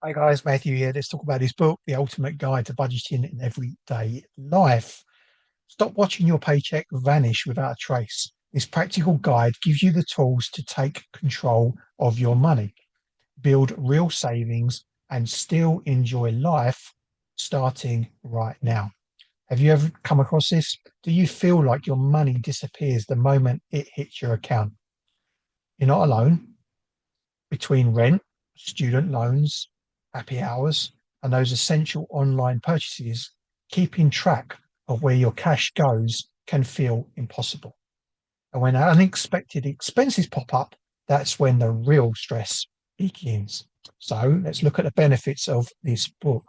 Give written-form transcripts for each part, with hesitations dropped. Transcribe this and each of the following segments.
Hi guys, Matthew here. Let's talk about this book, The Ultimate Guide to Budgeting in Everyday Life. Stop watching your paycheck vanish without a trace. This practical guide gives you the tools to take control of your money, build real savings, and still enjoy life starting right now. Have you ever come across this? Do you feel like your money disappears the moment it hits your account? You're not alone. Between rent, student loans, happy hours, and those essential online purchases, keeping track of where your cash goes can feel impossible. And when unexpected expenses pop up, that's when the real stress begins. So let's look at the benefits of this book.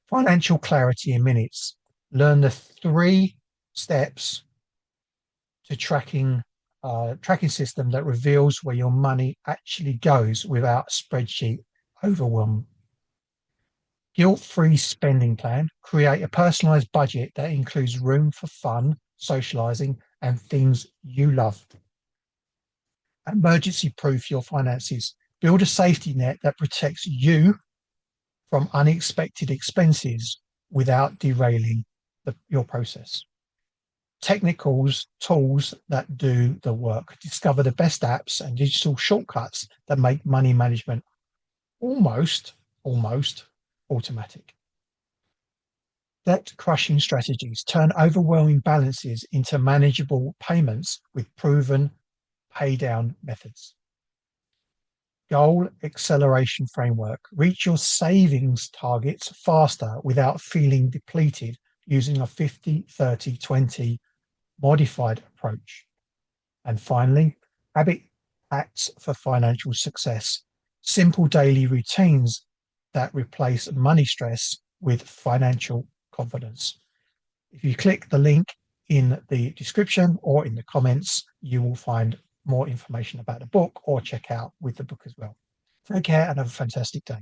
Financial clarity in minutes. Learn the 3 steps to tracking system that reveals where your money actually goes without spreadsheet overwhelm. Guilt-free spending plan. Create a personalized budget that includes room for fun, socializing, and things you love. Emergency proof your finances. Build a safety net that protects you from unexpected expenses without derailing your process. Technicals, tools that do the work. Discover the best apps and digital shortcuts that make money management almost automatic. Debt crushing strategies turn overwhelming balances into manageable payments with proven pay down methods. Goal acceleration framework. Reach your savings targets faster without feeling depleted using a 50-30-20 modified approach. And finally, habit hacks for financial success. Simple daily routines that replace money stress with financial confidence. If you click the link in the description or in the comments, you will find more information about the book or check out with the book as well. Take care and have a fantastic day.